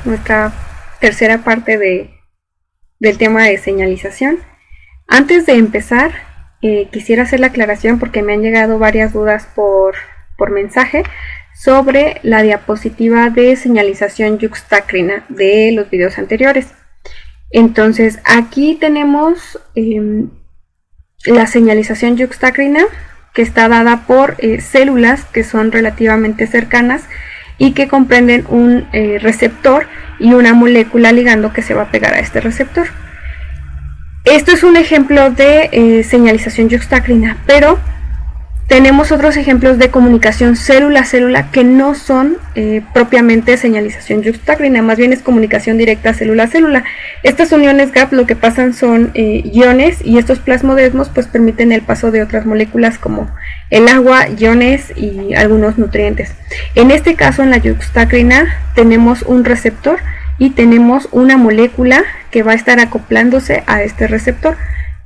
nuestra tercera parte del tema de señalización. Antes de empezar, quisiera hacer la aclaración porque me han llegado varias dudas por mensaje sobre la diapositiva de señalización yuxtacrina de los videos anteriores. Entonces, aquí tenemos la señalización yuxtacrina, que está dada por células que son relativamente cercanas y que comprenden un receptor y una molécula ligando que se va a pegar a este receptor. Esto es un ejemplo de señalización yuxtacrina, pero tenemos otros ejemplos de comunicación célula-célula que no son propiamente señalización yuxtacrina, más bien es comunicación directa célula-célula. Estas uniones gap lo que pasan son iones, y estos plasmodesmos pues permiten el paso de otras moléculas como el agua, iones y algunos nutrientes. En este caso, en la yuxtacrina tenemos un receptor y tenemos una molécula que va a estar acoplándose a este receptor.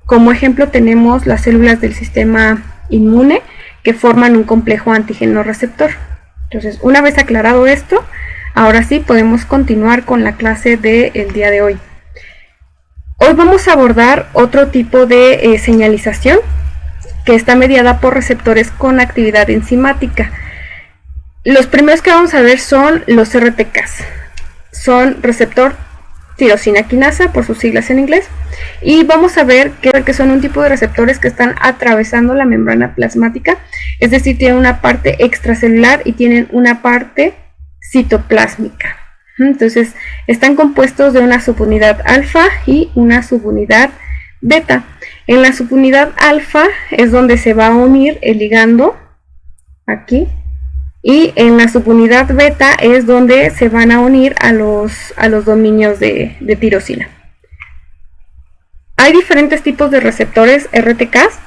Como ejemplo tenemos las células del sistema inmune que forman un complejo antígeno receptor. Entonces, una vez aclarado esto, ahora sí podemos continuar con la clase del día de hoy. Hoy vamos a abordar otro tipo de señalización que está mediada por receptores con actividad enzimática. Los primeros que vamos a ver son los RTKs. Son receptor tirosina quinasa, por sus siglas en inglés, y vamos a ver que son un tipo de receptores que están atravesando la membrana plasmática, es decir, tienen una parte extracelular y tienen una parte citoplásmica. Entonces, están compuestos de una subunidad alfa y una subunidad beta. En la subunidad alfa es donde se va a unir el ligando, aquí, y en la subunidad beta es donde se van a unir a los dominios de tirosina. Hay diferentes tipos de receptores RTKs.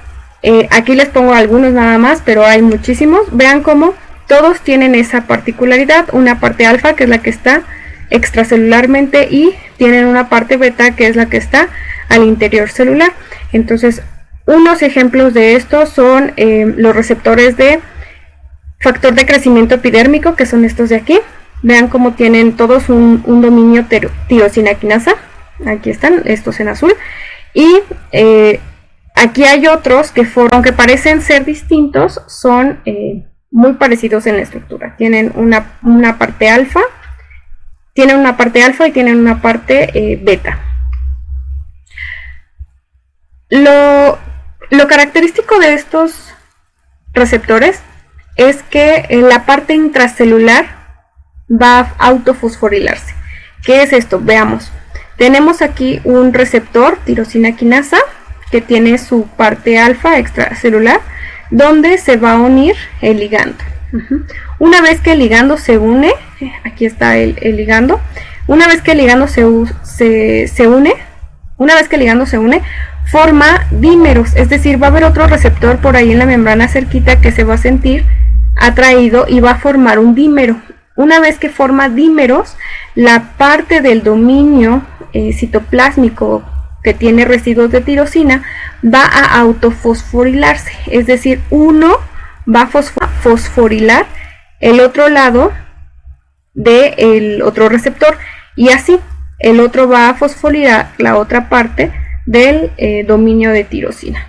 Aquí les pongo algunos nada más, pero hay muchísimos. Vean cómo todos tienen esa particularidad. Una parte alfa, que es la que está extracelularmente, y tienen una parte beta, que es la que está al interior celular. Entonces, unos ejemplos de estos son los receptores de factor de crecimiento epidérmico, que son estos de aquí. Vean cómo tienen todos un dominio tirosina quinasa. Aquí están, estos en azul. Y aquí hay otros que, aunque parecen ser distintos, son muy parecidos en la estructura. Tienen una parte alfa, y tienen una parte beta. Lo característico de estos receptores es que la parte intracelular va a autofosforilarse. ¿Qué es esto? Veamos. Tenemos aquí un receptor tirosina quinasa que tiene su parte alfa extracelular, donde se va a unir el ligando. Una vez que el ligando se une, aquí está el ligando. Una vez que el ligando se une, forma dímeros, es decir, va a haber otro receptor por ahí en la membrana cerquita que se va a sentir atraído y va a formar un dímero. Una vez que forma dímeros, la parte del dominio citoplásmico que tiene residuos de tirosina va a autofosforilarse, es decir, uno va a fosforilar el otro lado del otro receptor, y así el otro va a fosforilar la otra parte del dominio de tirosina.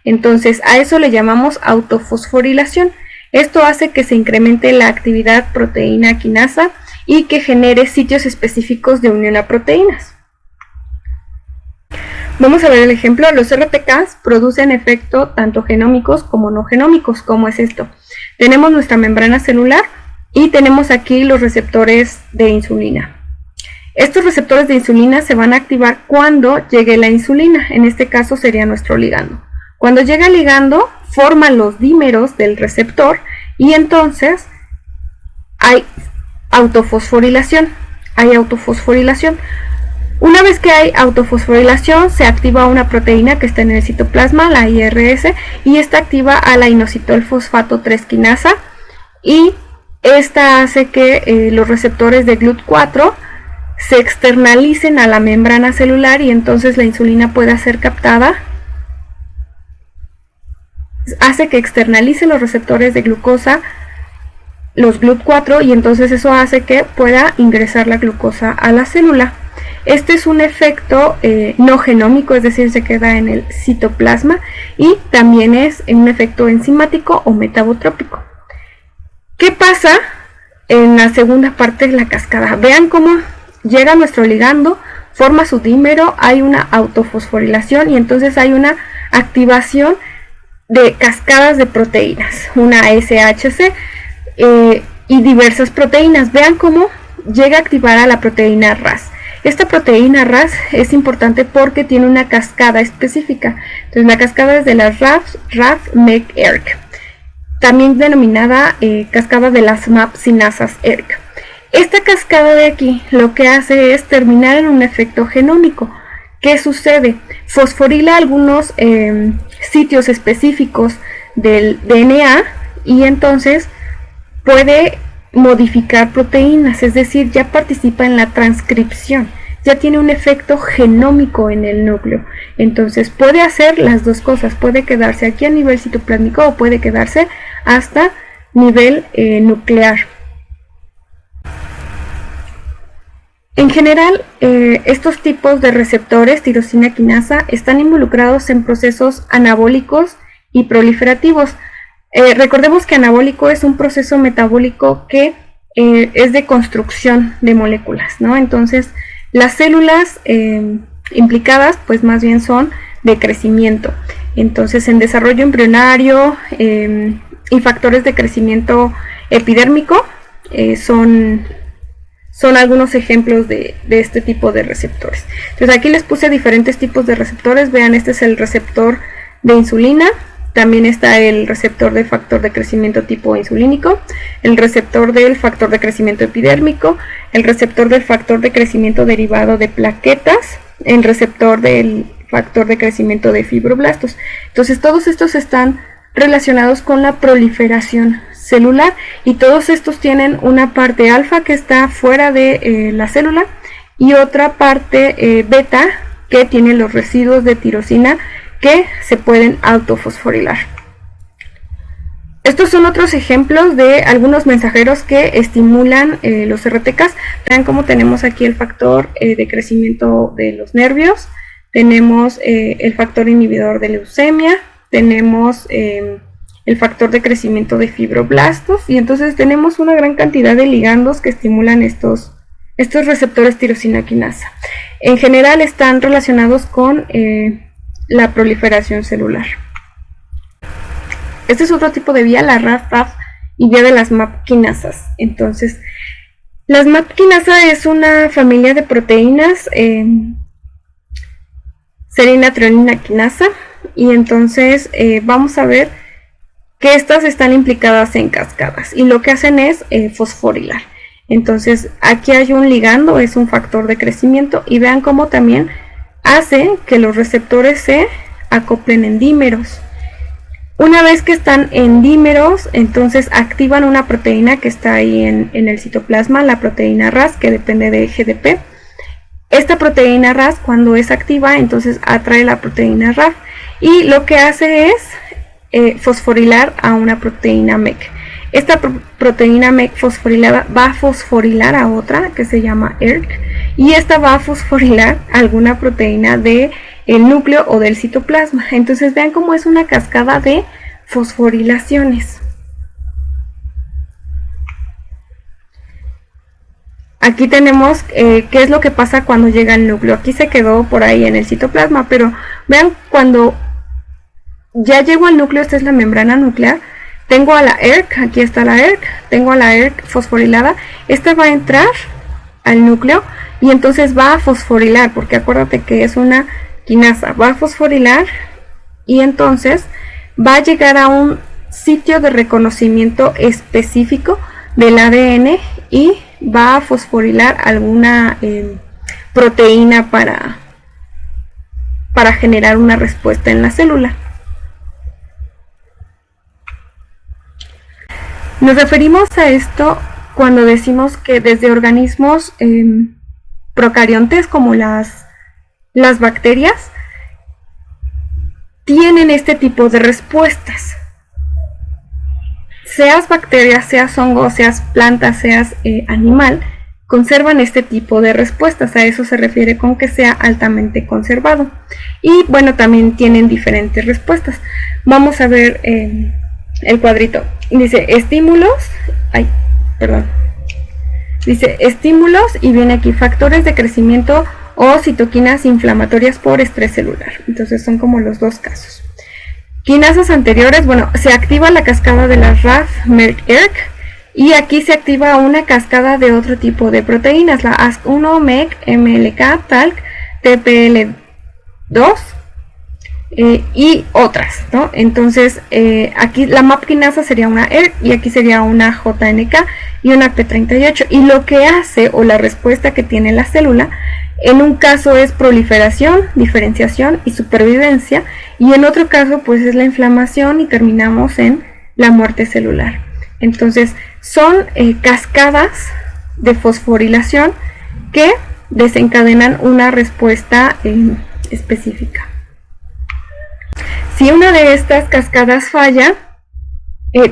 Entonces, a eso le llamamos autofosforilación. Esto hace que se incremente la actividad proteína quinasa y que genere sitios específicos de unión a proteínas. Vamos a ver el ejemplo. Los RTKs producen efectos tanto genómicos como no genómicos. ¿Cómo es esto? Tenemos nuestra membrana celular y tenemos aquí los receptores de insulina. Estos receptores de insulina se van a activar cuando llegue la insulina. En este caso sería nuestro ligando. Cuando llega el ligando, forman los dímeros del receptor y entonces hay autofosforilación. Una vez que hay autofosforilación, se activa una proteína que está en el citoplasma, la IRS, y esta activa a la inositol fosfato 3 quinasa, y esta hace que los receptores de GLUT4 se externalicen a la membrana celular y entonces la insulina pueda ser captada. Hace que externalice los receptores de glucosa los GLUT4 y entonces eso hace que pueda ingresar la glucosa a la célula. Este es un efecto no genómico, es decir, se queda en el citoplasma y también es un efecto enzimático o metabotrópico. ¿Qué pasa en la segunda parte de la cascada? Vean cómo llega nuestro ligando, forma su dímero, hay una autofosforilación y entonces hay una activación de cascadas de proteínas, una SHC y diversas proteínas. Vean cómo llega a activar a la proteína RAS. Esta proteína RAS es importante porque tiene una cascada específica. Entonces la cascada es de las RAF, MEK, ERK, también denominada cascada de las MAP sinasas ERK. Esta cascada de aquí lo que hace es terminar en un efecto genómico. ¿Qué sucede? Fosforila algunos sitios específicos del DNA y entonces puede modificar proteínas, es decir, ya participa en la transcripción, ya tiene un efecto genómico en el núcleo. Entonces puede hacer las dos cosas, puede quedarse aquí a nivel citoplásmico o puede quedarse hasta nivel nuclear. En general, estos tipos de receptores tirosina quinasa están involucrados en procesos anabólicos y proliferativos. Recordemos que anabólico es un proceso metabólico que es de construcción de moléculas, ¿no? Entonces, las células implicadas, pues más bien son de crecimiento. Entonces, en desarrollo embrionario y factores de crecimiento epidérmico son algunos ejemplos de este tipo de receptores. Entonces, aquí les puse diferentes tipos de receptores. Vean, este es el receptor de insulina. También está el receptor de factor de crecimiento tipo insulínico, el receptor del factor de crecimiento epidérmico, el receptor del factor de crecimiento derivado de plaquetas, el receptor del factor de crecimiento de fibroblastos. Entonces todos estos están relacionados con la proliferación celular y todos estos tienen una parte alfa que está fuera de la célula y otra parte beta que tiene los residuos de tirosina que se pueden autofosforilar. Estos son otros ejemplos de algunos mensajeros que estimulan los RTKs. Vean cómo tenemos aquí el factor de crecimiento de los nervios, tenemos el factor inhibidor de leucemia, tenemos el factor de crecimiento de fibroblastos y entonces tenemos una gran cantidad de ligandos que estimulan estos receptores tirosina quinasa. En general están relacionados con la proliferación celular. Este es otro tipo de vía, la RAF y vía de las MAP quinasas. Entonces, las MAP quinasa es una familia de proteínas serina treonina quinasa y entonces vamos a ver que estas están implicadas en cascadas y lo que hacen es fosforilar. Entonces, aquí hay un ligando, es un factor de crecimiento y vean cómo también hace que los receptores se acoplen en dímeros. Una vez que están en dímeros, entonces activan una proteína que está ahí en el citoplasma, la proteína RAS, que depende de GDP. Esta proteína RAS, cuando es activa, entonces atrae la proteína RAF y lo que hace es fosforilar a una proteína MEK. Esta proteína MEK fosforilada va a fosforilar a otra que se llama ERK y esta va a fosforilar alguna proteína del núcleo o del citoplasma. Entonces vean cómo es una cascada de fosforilaciones. Aquí tenemos qué es lo que pasa cuando llega al núcleo. Aquí se quedó por ahí en el citoplasma, pero vean cuando ya llego al núcleo, esta es la membrana nuclear. Tengo a la ERK, aquí está la ERK, tengo a la ERK fosforilada, esta va a entrar al núcleo y entonces va a fosforilar, porque acuérdate que es una quinasa, va a fosforilar y entonces va a llegar a un sitio de reconocimiento específico del ADN y va a fosforilar alguna proteína para generar una respuesta en la célula. Nos referimos a esto cuando decimos que desde organismos procariontes como las bacterias tienen este tipo de respuestas. seas bacteria, seas hongo, seas planta, seas animal, conservan este tipo de respuestas. A eso se refiere con que sea altamente conservado. Y bueno, también tienen diferentes respuestas. Vamos a ver el cuadrito. Dice estímulos, dice estímulos y viene aquí factores de crecimiento o citoquinas inflamatorias por estrés celular. Entonces son como los dos casos. Quinasas anteriores, bueno, se activa la cascada de la RAF-MERC y aquí se activa una cascada de otro tipo de proteínas, la ASC1, MEC, MLK, TALC, TPL2 y otras, ¿no? Entonces aquí la MAP quinasa sería una ERK y aquí sería una JNK y una P38, y lo que hace o la respuesta que tiene la célula en un caso es proliferación, diferenciación y supervivencia, y en otro caso pues es la inflamación y terminamos en la muerte celular. Entonces son cascadas de fosforilación que desencadenan una respuesta específica. Si una de estas cascadas falla,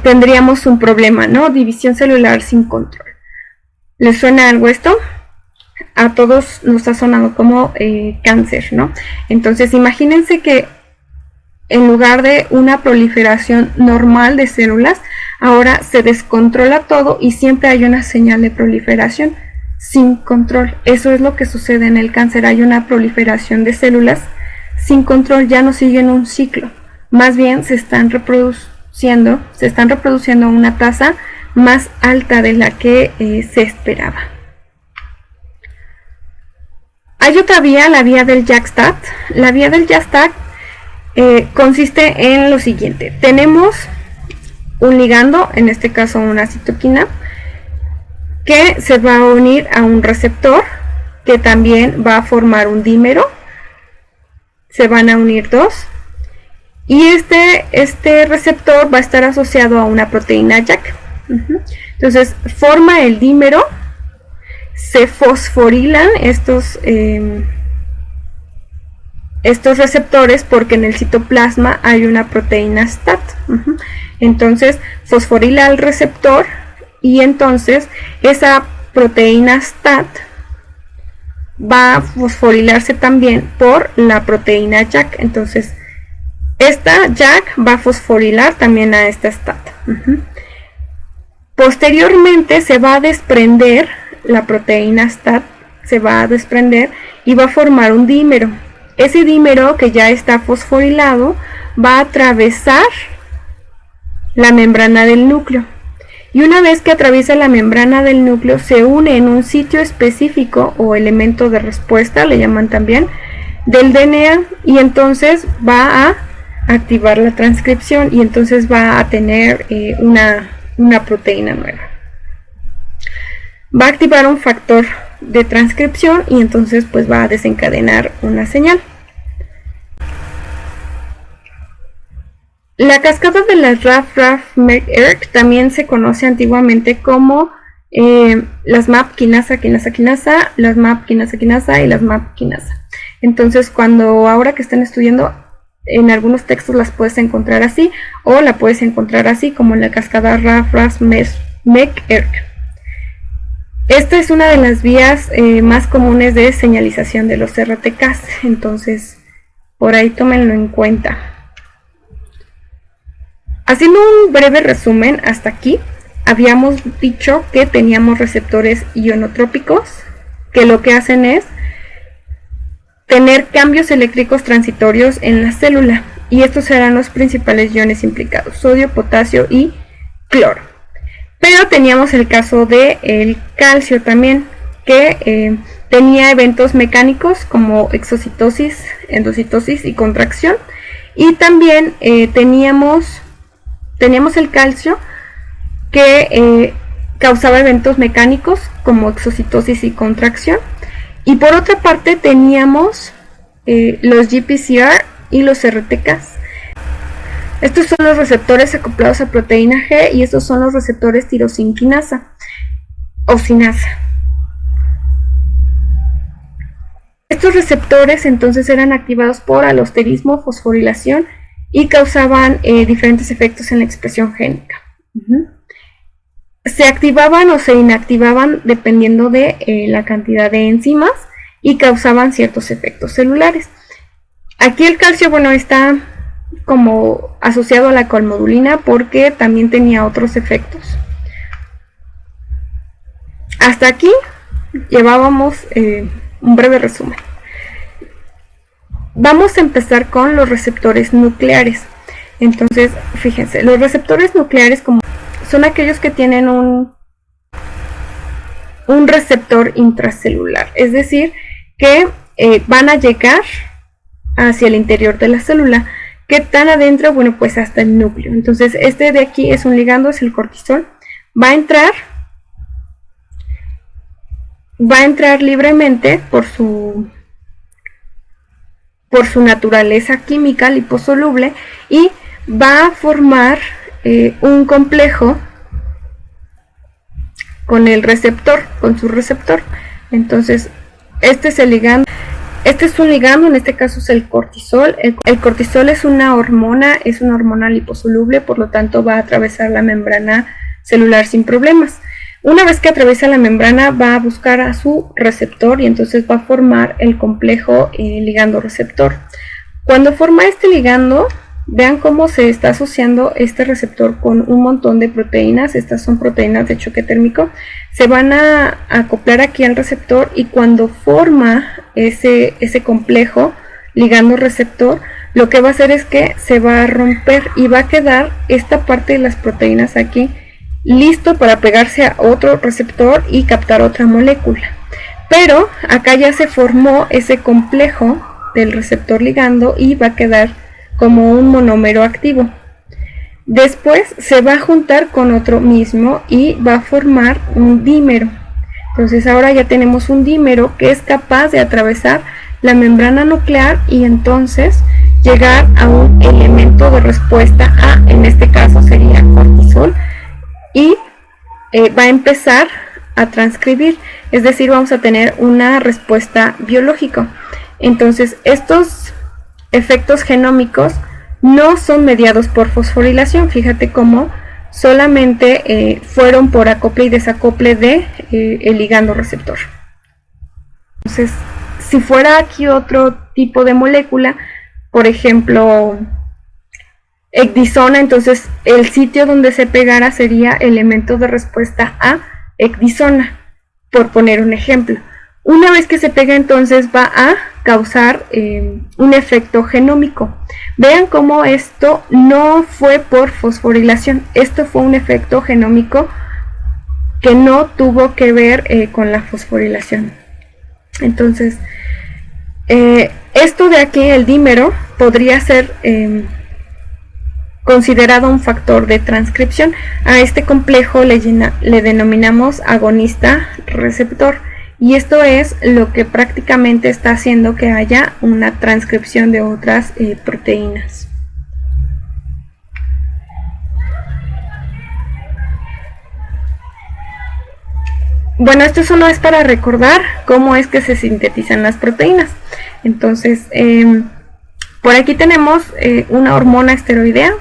tendríamos un problema, ¿no? División celular sin control. ¿Les suena algo esto? A todos nos ha sonado como cáncer, ¿no? Entonces imagínense que en lugar de una proliferación normal de células, ahora se descontrola todo y siempre hay una señal de proliferación sin control. Eso es lo que sucede en el cáncer. Hay una proliferación de células sin control, ya no siguen un ciclo. Más bien se están reproduciendo a una tasa más alta de la que se esperaba. Hay otra vía, la vía del JAK-STAT. La vía del JAK-STAT consiste en lo siguiente. Tenemos un ligando, en este caso una citoquina, que se va a unir a un receptor que también va a formar un dímero. Se van a unir dos. Y este receptor va a estar asociado a una proteína JAK. Entonces forma el dímero. Se fosforilan estos receptores porque en el citoplasma hay una proteína STAT. Entonces fosforila el receptor y entonces esa proteína STAT va a fosforilarse también por la proteína JAK. Entonces esta JAK va a fosforilar también a esta STAT. Posteriormente se va a desprender la proteína STAT, se va a desprender y va a formar un dímero. Ese dímero que ya está fosforilado va a atravesar la membrana del núcleo. Y una vez que atraviesa la membrana del núcleo, se une en un sitio específico o elemento de respuesta, le llaman también, del DNA, y entonces va a activar la transcripción y entonces va a tener una proteína nueva. Va a activar un factor de transcripción y entonces pues va a desencadenar una señal. La cascada de la RAF-MERC también se conoce antiguamente como las MAP quinasa, las MAP quinasa y las MAP quinasa. Entonces ahora que están estudiando, en algunos textos las puedes encontrar así o la puedes encontrar así como la cascada RAF-MERC. Esta es una de las vías más comunes de señalización de los RTKs, entonces por ahí tómenlo en cuenta. Haciendo un breve resumen hasta aquí, habíamos dicho que teníamos receptores ionotrópicos, que lo que hacen es tener cambios eléctricos transitorios en la célula, y estos serán los principales iones implicados, sodio, potasio y cloro. Pero teníamos el caso del calcio también, que tenía eventos mecánicos como exocitosis, endocitosis y contracción. Y también teníamos el calcio que causaba eventos mecánicos como exocitosis y contracción. Y por otra parte teníamos los GPCR y los RTKs. Estos son los receptores acoplados a proteína G y estos son los receptores tirosinquinasa o sinasa. Estos receptores entonces eran activados por alosterismo, fosforilación y causaban diferentes efectos en la expresión génica. Se activaban o se inactivaban dependiendo de la cantidad de enzimas y causaban ciertos efectos celulares. Aquí el calcio, bueno, está como asociado a la colmodulina porque también tenía otros efectos. Hasta aquí llevábamos un breve resumen. Vamos a empezar con los receptores nucleares. Entonces, fíjense, los receptores nucleares son aquellos que tienen un receptor intracelular, es decir, que van a llegar hacia el interior de la célula. ¿Qué tan adentro? Bueno, pues hasta el núcleo. Entonces, este de aquí es un ligando, es el cortisol. Va a entrar libremente por su naturaleza química liposoluble y va a formar un complejo con el receptor, con su receptor. Entonces, este es el ligando. Este es un ligando, en este caso es el cortisol. El cortisol es una hormona liposoluble, por lo tanto va a atravesar la membrana celular sin problemas. Una vez que atraviesa la membrana va a buscar a su receptor y entonces va a formar el complejo ligando-receptor. Cuando forma este ligando, vean cómo se está asociando este receptor con un montón de proteínas. Estas son proteínas de choque térmico. Se van a acoplar aquí al receptor y cuando forma ese complejo ligando-receptor, lo que va a hacer es que se va a romper y va a quedar esta parte de las proteínas aquí listo para pegarse a otro receptor y captar otra molécula. Pero acá ya se formó ese complejo del receptor ligando y va a quedar como un monómero activo. Después se va a juntar con otro mismo y va a formar un dímero. Entonces ahora ya tenemos un dímero que es capaz de atravesar la membrana nuclear y entonces llegar a un elemento de respuesta A, en este caso sería cortisol, y va a empezar a transcribir, es decir, vamos a tener una respuesta biológica. Entonces estos efectos genómicos no son mediados por fosforilación. Fíjate cómo solamente fueron por acople y desacople de el ligando receptor. Entonces, si fuera aquí otro tipo de molécula, por ejemplo ecdisona, entonces el sitio donde se pegara sería elemento de respuesta a ecdisona, por poner un ejemplo. Una vez que se pega, entonces va a causar un efecto genómico. Vean cómo esto no fue por fosforilación, esto fue un efecto genómico que no tuvo que ver con la fosforilación. Entonces, esto de aquí, el dímero, podría ser considerado un factor de transcripción. A este complejo le denominamos agonista receptor. Y esto es lo que prácticamente está haciendo que haya una transcripción de otras proteínas. Bueno, esto solo es para recordar cómo es que se sintetizan las proteínas. Entonces, por aquí tenemos una hormona esteroidea.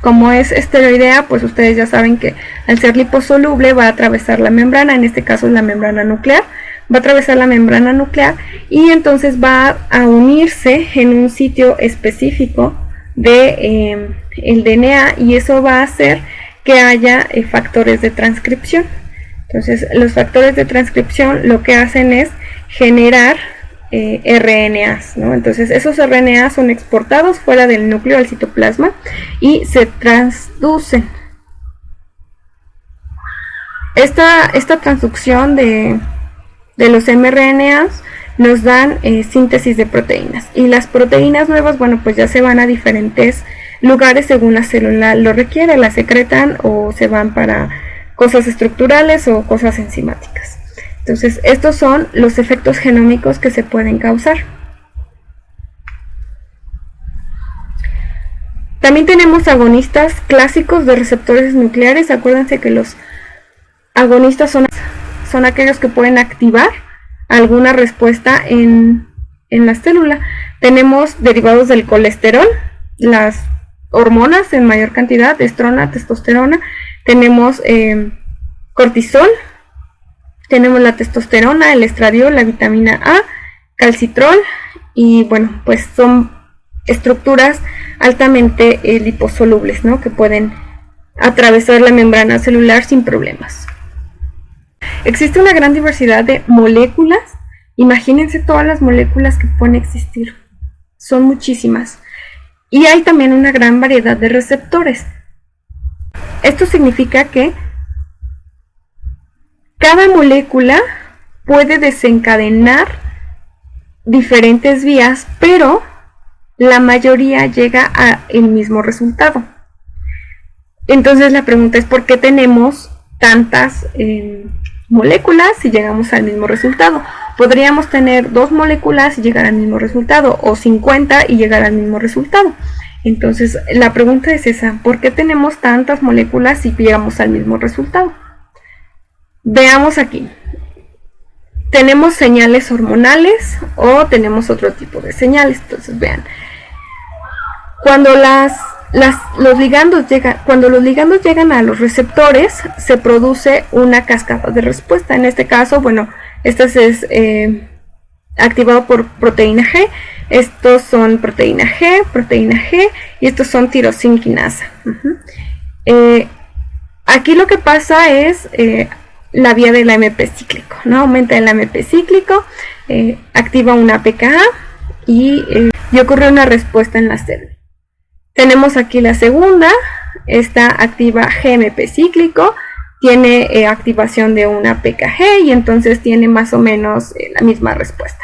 Como es esteroidea, pues ustedes ya saben que al ser liposoluble va a atravesar la membrana, en este caso es la membrana nuclear, va a atravesar la membrana nuclear y entonces va a unirse en un sitio específico de el DNA y eso va a hacer que haya factores de transcripción. Entonces los factores de transcripción lo que hacen es generar RNAs, ¿no? Entonces esos RNAs son exportados fuera del núcleo al citoplasma y se transducen. Esta transducción de los mRNAs nos dan síntesis de proteínas y las proteínas nuevas, bueno, pues ya se van a diferentes lugares según la célula lo requiere, las secretan o se van para cosas estructurales o cosas enzimáticas. Entonces, estos son los efectos genómicos que se pueden causar. También tenemos agonistas clásicos de receptores nucleares. Acuérdense que los agonistas son aquellos que pueden activar alguna respuesta en la célula. Tenemos derivados del colesterol, las hormonas en mayor cantidad, estrona, testosterona, tenemos cortisol, tenemos la testosterona, el estradiol, la vitamina A, calcitrol, y bueno, pues son estructuras altamente liposolubles, ¿no? Que pueden atravesar la membrana celular sin problemas. Existe una gran diversidad de moléculas. Imagínense todas las moléculas que pueden existir. Son muchísimas. Y hay también una gran variedad de receptores. Esto significa que cada molécula puede desencadenar diferentes vías, pero la mayoría llega al mismo resultado. Entonces la pregunta es: ¿por qué tenemos tantas moléculas si llegamos al mismo resultado? Podríamos tener 2 moléculas y llegar al mismo resultado, o 50 y llegar al mismo resultado. Entonces la pregunta es esa: ¿por qué tenemos tantas moléculas si llegamos al mismo resultado? Veamos aquí. Tenemos señales hormonales o tenemos otro tipo de señales. Entonces vean, cuando los ligandos llegan a los receptores, se produce una cascada de respuesta. En este caso, bueno, esta es activado por proteína G. Estos son proteína G, y estos son tirosina quinasa. Aquí lo que pasa es la vía del AMP cíclico, ¿no? Aumenta el AMP cíclico, activa una pKa y ocurre una respuesta en la célula. Tenemos aquí la segunda, esta activa GMP cíclico, tiene activación de una pKg y entonces tiene más o menos la misma respuesta.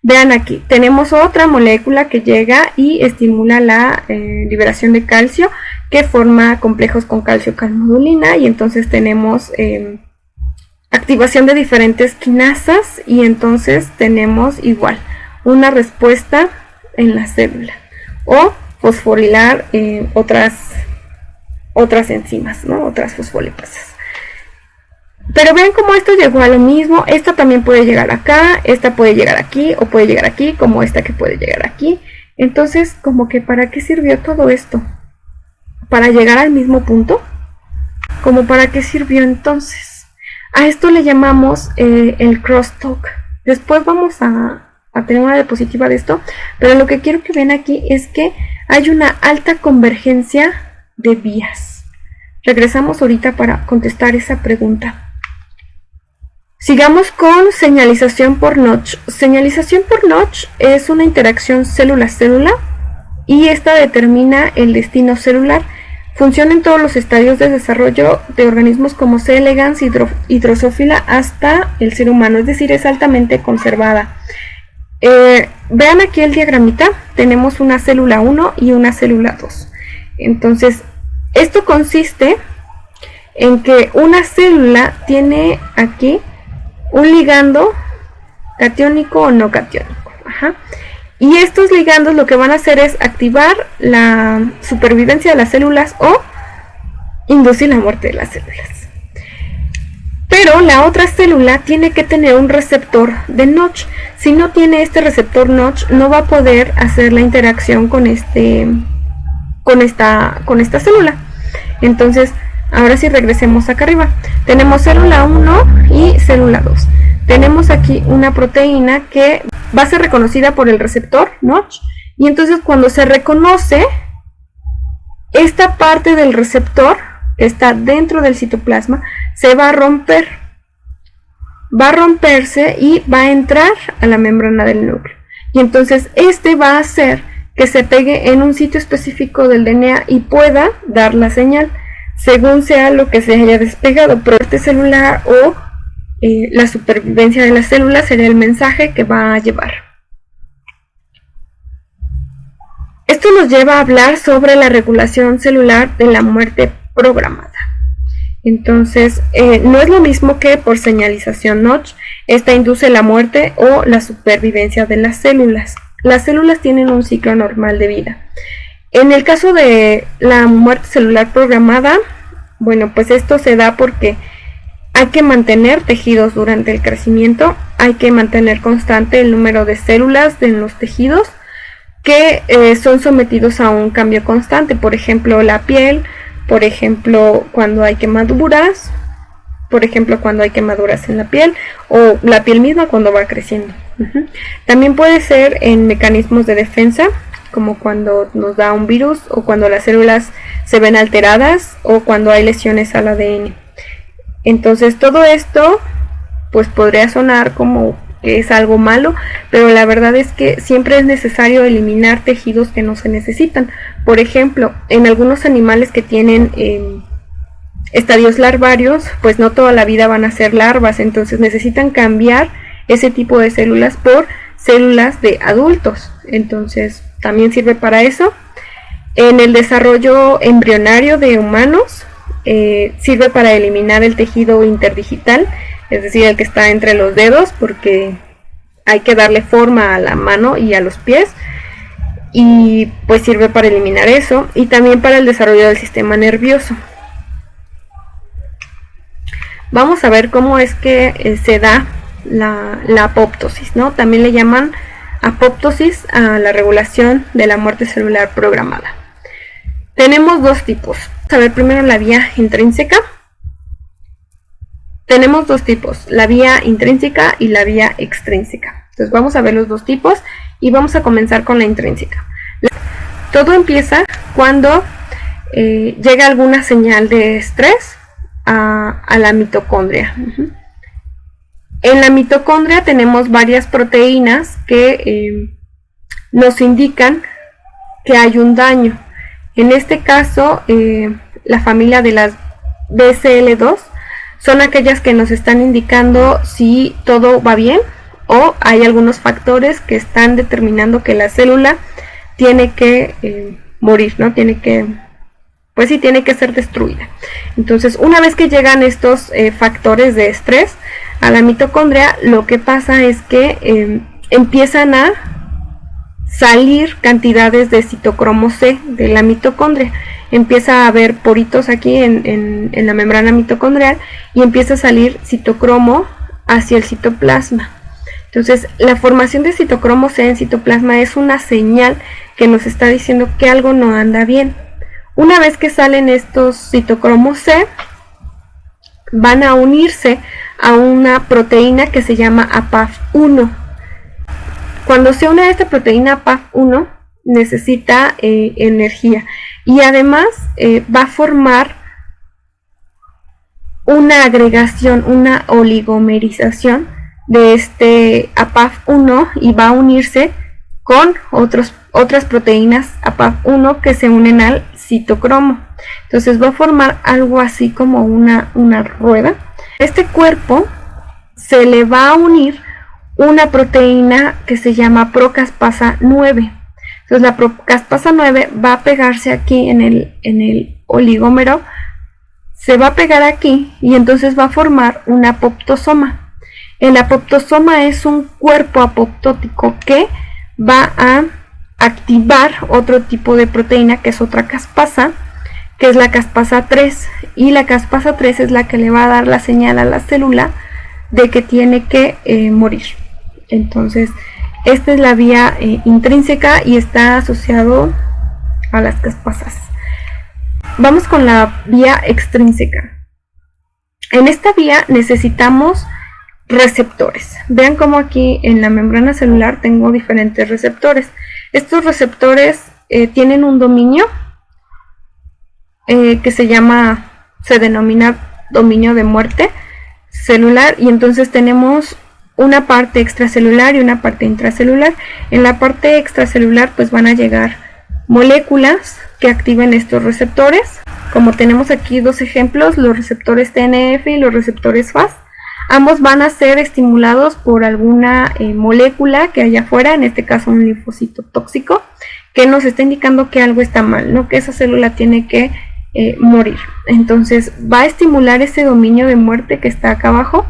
Vean aquí, tenemos otra molécula que llega y estimula la liberación de calcio, que forma complejos con calcio-calmodulina, y entonces tenemos activación de diferentes quinasas, y entonces tenemos igual una respuesta en la célula, o fosforilar otras enzimas, ¿no? Otras fosfolipasas. Pero vean cómo esto llegó a lo mismo. Esta también puede llegar acá, esta puede llegar aquí, o puede llegar aquí, como esta que puede llegar aquí. Entonces, como que ¿para qué sirvió todo esto? ¿Para llegar al mismo punto? ¿Como para qué sirvió entonces? A esto le llamamos el crosstalk. Después vamos a tener una diapositiva de esto, pero lo que quiero que vean aquí es que hay una alta convergencia de vías. Regresamos ahorita para contestar esa pregunta. Sigamos con señalización por Notch. Señalización por Notch es una interacción célula-célula, y esta determina el destino celular. Funciona en todos los estadios de desarrollo de organismos como C. elegans y Drosophila hasta el ser humano, es decir, es altamente conservada. Vean aquí el diagramita, tenemos una célula 1 y una célula 2. Entonces, esto consiste en que una célula tiene aquí un ligando catiónico o no catiónico. Y estos ligandos lo que van a hacer es activar la supervivencia de las células o inducir la muerte de las células. Pero la otra célula tiene que tener un receptor de Notch. Si no tiene este receptor Notch, no va a poder hacer la interacción con esta célula. Entonces, ahora sí regresemos acá arriba. Tenemos célula 1 y célula 2. Tenemos aquí una proteína que va a ser reconocida por el receptor Notch, y entonces cuando se reconoce, esta parte del receptor que está dentro del citoplasma se va a romper. Va a romperse y va a entrar a la membrana del núcleo. Y entonces este va a hacer que se pegue en un sitio específico del DNA y pueda dar la señal, según sea lo que se haya despegado. Parte celular o la supervivencia de las células será el mensaje que va a llevar. Esto nos lleva a hablar sobre la regulación celular de la muerte programada. Entonces, no es lo mismo que por señalización Notch. Esta induce la muerte o la supervivencia de las células. Las células tienen un ciclo normal de vida. En el caso de la muerte celular programada, bueno, pues esto se da porque hay que mantener tejidos durante el crecimiento, hay que mantener constante el número de células en los tejidos que son sometidos a un cambio constante. Por ejemplo, la piel por ejemplo, cuando hay quemaduras, en la piel o la piel misma cuando va creciendo. También puede ser en mecanismos de defensa, como cuando nos da un virus o cuando las células se ven alteradas o cuando hay lesiones al ADN. Entonces todo esto pues podría sonar como que es algo malo, pero la verdad es que siempre es necesario eliminar tejidos que no se necesitan. Por ejemplo, en algunos animales que tienen estadios larvarios, pues no toda la vida van a ser larvas, entonces necesitan cambiar ese tipo de células por células de adultos. Entonces también sirve para eso. En el desarrollo embrionario de humanos sirve para eliminar el tejido interdigital, es decir, el que está entre los dedos, porque hay que darle forma a la mano y a los pies, y pues sirve para eliminar eso, y también para el desarrollo del sistema nervioso. Vamos a ver cómo es que se da la apoptosis, ¿no? También le llaman apoptosis a la regulación de la muerte celular programada. Tenemos dos tipos. Vamos a ver primero la vía intrínseca. Tenemos dos tipos, la vía intrínseca y la vía extrínseca. Entonces vamos a ver los dos tipos y vamos a comenzar con la intrínseca. Todo empieza cuando llega alguna señal de estrés a la mitocondria. En la mitocondria tenemos varias proteínas que nos indican que hay un daño. En este caso, la familia de las BCL2 son aquellas que nos están indicando si todo va bien o hay algunos factores que están determinando que la célula tiene que morir, ¿no? Tiene que ser destruida. Entonces, una vez que llegan estos factores de estrés a la mitocondria, lo que pasa es que empiezan a salir cantidades de citocromo C de la mitocondria. Empieza a haber poritos aquí en la membrana mitocondrial y empieza a salir citocromo hacia el citoplasma. Entonces, la formación de citocromo C en citoplasma es una señal que nos está diciendo que algo no anda bien. Una vez que salen estos citocromos C, van a unirse a una proteína que se llama APAF1. Cuando se une a esta proteína APAF1, necesita energía y además va a formar una agregación, una oligomerización de este APAF1 y va a unirse con otras proteínas APAF1 que se unen al citocromo. Entonces va a formar algo así como una rueda. Este cuerpo se le va a unir una proteína que se llama procaspasa 9. Entonces la procaspasa 9 va a pegarse aquí en el oligómero, se va a pegar aquí y entonces va a formar un apoptosoma. El apoptosoma es un cuerpo apoptótico que va a activar otro tipo de proteína que es otra caspasa, que es la caspasa 3, y la caspasa 3 es la que le va a dar la señal a la célula de que tiene que morir. Entonces, esta es la vía intrínseca y está asociado a las caspasas. Vamos con la vía extrínseca. En esta vía necesitamos receptores. Vean cómo aquí en la membrana celular tengo diferentes receptores. Estos receptores tienen un dominio que se denomina dominio de muerte celular, y entonces tenemos una parte extracelular y una parte intracelular. En la parte extracelular pues van a llegar moléculas que activen estos receptores, como tenemos aquí dos ejemplos, los receptores TNF y los receptores FAS. Ambos van a ser estimulados por alguna molécula que haya afuera, en este caso un linfocito tóxico, que nos está indicando que algo está mal, ¿no? Que esa célula tiene que morir. Entonces va a estimular ese dominio de muerte que está acá abajo,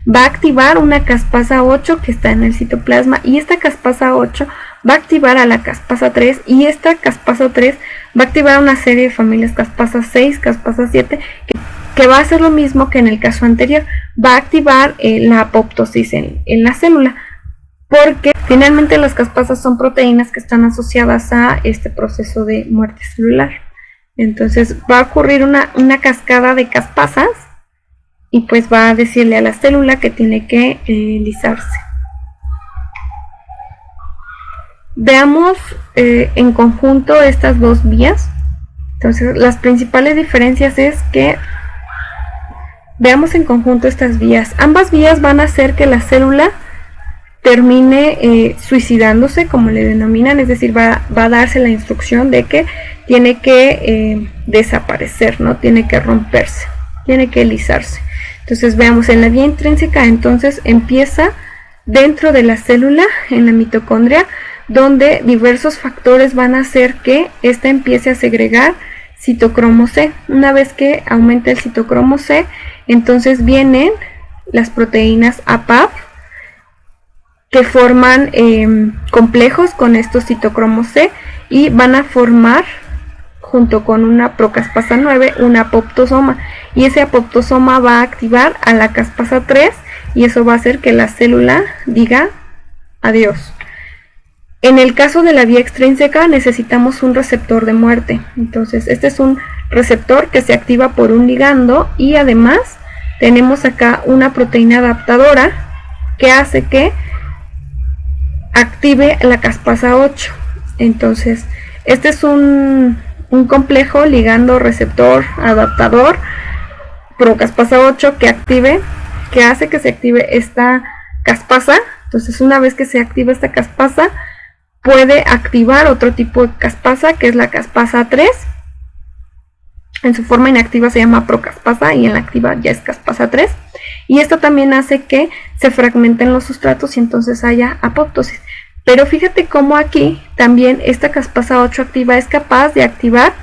va a activar una caspasa 8 que está en el citoplasma, y esta caspasa 8 va a activar a la caspasa 3, y esta caspasa 3 va a activar una serie de familias caspasa 6, caspasa 7, que va a hacer lo mismo que en el caso anterior, va a activar la apoptosis en la célula, porque finalmente las caspasas son proteínas que están asociadas a este proceso de muerte celular. Entonces va a ocurrir una cascada de caspasas y pues va a decirle a la célula que tiene que lisarse. Veamos en conjunto estas dos vías. Entonces las principales diferencias es que veamos en conjunto estas vías. Ambas vías van a hacer que la célula termine suicidándose, como le denominan, es decir, va a darse la instrucción de que tiene que desaparecer, ¿no? Tiene que romperse, tiene que lisarse. Entonces veamos en la vía intrínseca, entonces empieza dentro de la célula, en la mitocondria, donde diversos factores van a hacer que ésta empiece a segregar citocromo C. Una vez que aumenta el citocromo C, entonces vienen las proteínas APAP que forman complejos con estos citocromos C y van a formar, junto con una procaspasa 9, un apoptosoma, y ese apoptosoma va a activar a la caspasa 3 y eso va a hacer que la célula diga adiós. En el caso de la vía extrínseca necesitamos un receptor de muerte. Entonces este es un receptor que se activa por un ligando y además tenemos acá una proteína adaptadora que hace que active la caspasa 8. Entonces este es un complejo ligando receptor adaptador procaspasa 8 que hace que se active esta caspasa. Entonces una vez que se activa esta caspasa, puede activar otro tipo de caspasa, que es la caspasa 3. En su forma inactiva se llama procaspasa y en la activa ya es caspasa 3. Y esto también hace que se fragmenten los sustratos y entonces haya apoptosis. Pero fíjate cómo aquí también esta caspasa 8 activa es capaz de activar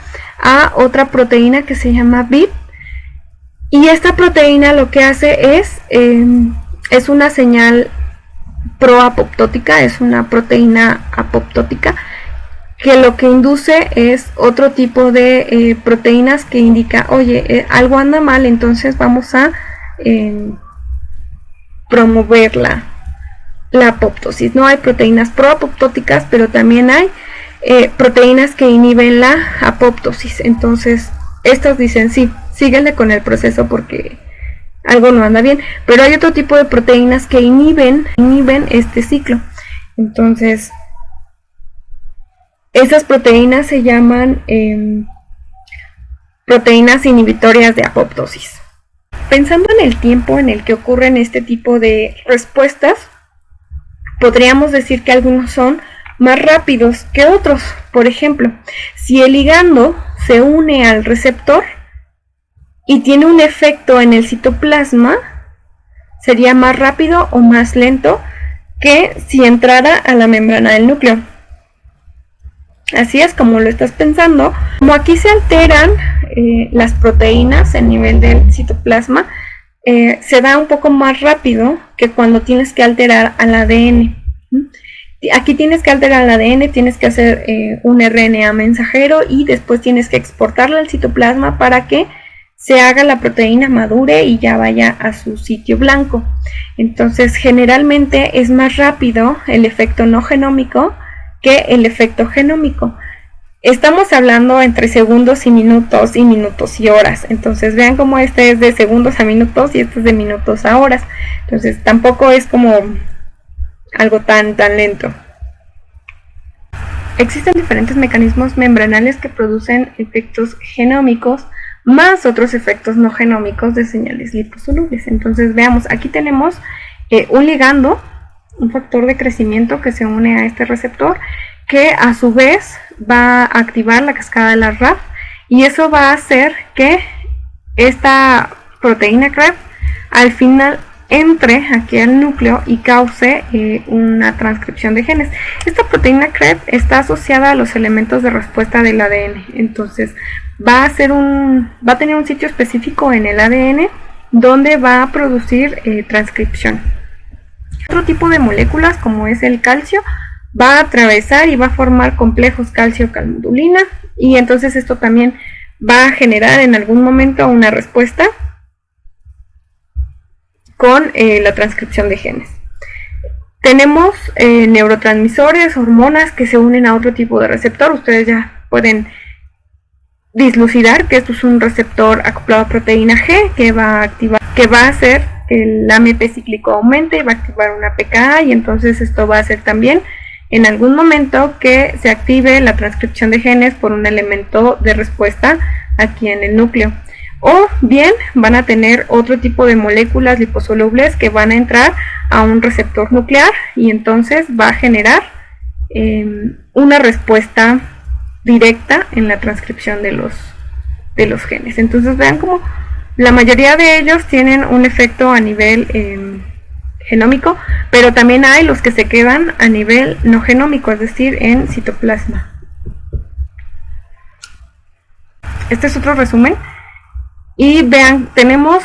a otra proteína que se llama BIP. Y esta proteína lo que hace es una señal proapoptótica, es una proteína apoptótica que lo que induce es otro tipo de proteínas que indica, oye, algo anda mal, entonces vamos a promover la apoptosis. No hay proteínas proapoptóticas, pero también hay proteínas que inhiben la apoptosis. Entonces estas dicen, sí, síguele con el proceso porque algo no anda bien, pero hay otro tipo de proteínas que inhiben este ciclo. Entonces esas proteínas se llaman proteínas inhibitorias de apoptosis. Pensando en el tiempo en el que ocurren este tipo de respuestas, podríamos decir que algunos son más rápidos que otros. Por ejemplo, si el ligando se une al receptor y tiene un efecto en el citoplasma, sería más rápido o más lento que si entrara a la membrana del núcleo. Así es como lo estás pensando. Como aquí se alteran las proteínas a nivel del citoplasma, se da un poco más rápido que cuando tienes que alterar al ADN. Aquí tienes que alterar el ADN, tienes que hacer un RNA mensajero y después tienes que exportarlo al citoplasma para que se haga la proteína, madure y ya vaya a su sitio blanco. Entonces generalmente es más rápido el efecto no genómico que el efecto genómico. Estamos hablando entre segundos y minutos y horas. Entonces vean cómo este es de segundos a minutos y este es de minutos a horas. Entonces tampoco es como algo tan lento. Existen diferentes mecanismos membranales que producen efectos genómicos más otros efectos no genómicos de señales liposolubles. Entonces veamos, aquí tenemos un ligando, un factor de crecimiento que se une a este receptor, que a su vez va a activar la cascada de la RAF y eso va a hacer que esta proteína CREB al final entre aquí al núcleo y cause una transcripción de genes. Esta proteína CREB está asociada a los elementos de respuesta del ADN, entonces va a tener un sitio específico en el ADN donde va a producir transcripción. Otro tipo de moléculas, como es el calcio, va a atravesar y va a formar complejos calcio-calmodulina y entonces esto también va a generar en algún momento una respuesta con la transcripción de genes. Tenemos neurotransmisores, hormonas que se unen a otro tipo de receptor. Ustedes ya pueden dislucidar que esto es un receptor acoplado a proteína G que va a hacer que el AMP cíclico aumente y va a activar una pKa, y entonces esto va a hacer también en algún momento que se active la transcripción de genes por un elemento de respuesta aquí en el núcleo. O bien van a tener otro tipo de moléculas liposolubles que van a entrar a un receptor nuclear y entonces va a generar una respuesta directa en la transcripción de los genes. Entonces vean como la mayoría de ellos tienen un efecto a nivel genómico, pero también hay los que se quedan a nivel no genómico, es decir, en citoplasma. Este es otro resumen. Y vean, tenemos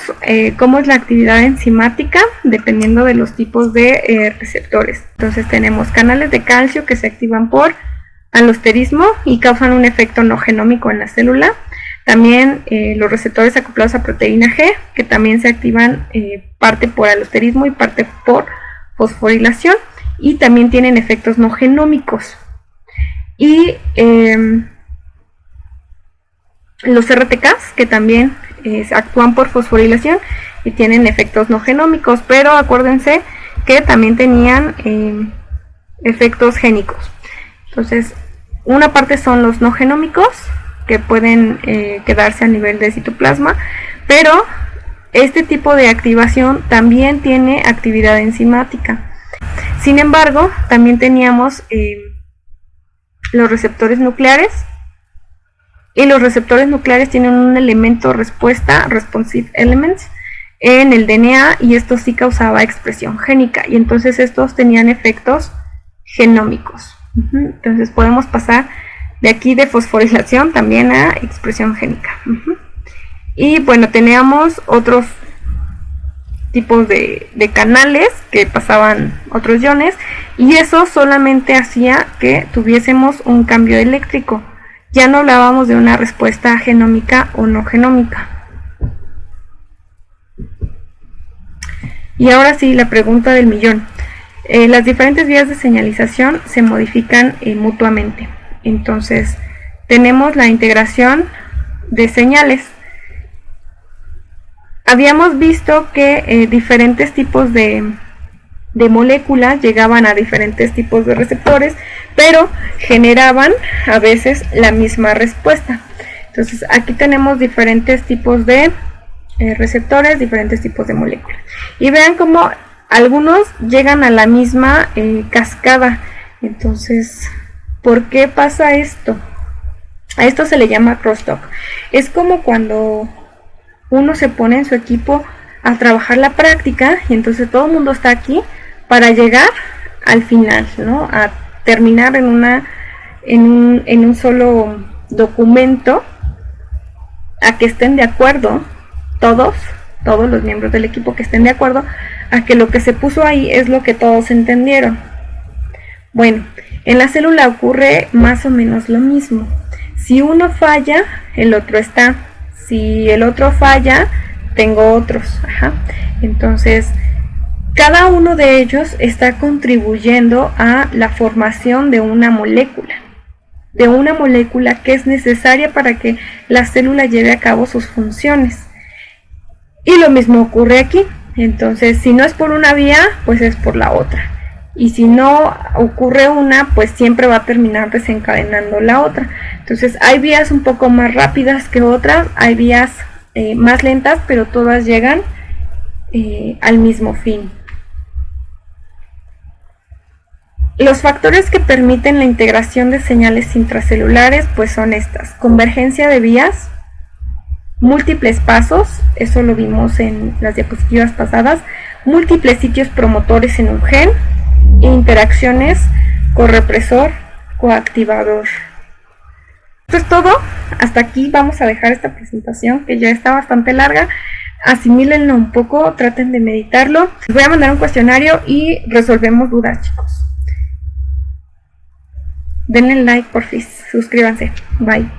cómo es la actividad enzimática dependiendo de los tipos de receptores. Entonces tenemos canales de calcio que se activan por alosterismo y causan un efecto no genómico en la célula. También los receptores acoplados a proteína G, que también se activan parte por alosterismo y parte por fosforilación, y también tienen efectos no genómicos. Y los RTKs, que también actúan por fosforilación y tienen efectos no genómicos, pero acuérdense que también tenían efectos génicos. Entonces, una parte son los no genómicos, que pueden quedarse a nivel de citoplasma, pero este tipo de activación también tiene actividad enzimática. Sin embargo, también teníamos los receptores nucleares, y los receptores nucleares tienen un elemento respuesta, responsive elements, en el DNA, y esto sí causaba expresión génica, y entonces estos tenían efectos genómicos. Entonces podemos pasar de aquí de fosforilación también a expresión génica. Y bueno, teníamos otros tipos de canales que pasaban otros iones, y eso solamente hacía que tuviésemos un cambio eléctrico. Ya no hablábamos de una respuesta genómica o no genómica. Y ahora sí, la pregunta del millón. Las diferentes vías de señalización se modifican mutuamente. Entonces, tenemos la integración de señales. Habíamos visto que diferentes tipos de moléculas llegaban a diferentes tipos de receptores, pero generaban a veces la misma respuesta. Entonces aquí tenemos diferentes tipos de receptores, diferentes tipos de moléculas, y vean cómo algunos llegan a la misma cascada. Entonces, ¿por qué pasa esto? A esto se le llama crosstalk. Es como cuando uno se pone en su equipo a trabajar la práctica, y entonces todo el mundo está aquí para llegar al final, ¿no? A terminar en un solo documento, a que estén de acuerdo todos los miembros del equipo, que estén de acuerdo a que lo que se puso ahí es lo que todos entendieron. Bueno, en la célula ocurre más o menos lo mismo. Si uno falla, el otro está. Si el otro falla, tengo otros. Entonces, cada uno de ellos está contribuyendo a la formación de una molécula que es necesaria para que la célula lleve a cabo sus funciones. Y lo mismo ocurre aquí. Entonces, si no es por una vía, pues es por la otra. Y si no ocurre una, pues siempre va a terminar desencadenando la otra. Entonces, hay vías un poco más rápidas que otras, hay vías más lentas, pero todas llegan al mismo fin. Los factores que permiten la integración de señales intracelulares pues son estas: convergencia de vías, múltiples pasos, eso lo vimos en las diapositivas pasadas, múltiples sitios promotores en un gen, e interacciones correpresor coactivador. Esto es todo. Hasta aquí vamos a dejar esta presentación, que ya está bastante larga. Asimílenlo un poco, traten de meditarlo. Les voy a mandar un cuestionario y resolvemos dudas, chicos. Denle like, porfis, suscríbanse. Bye.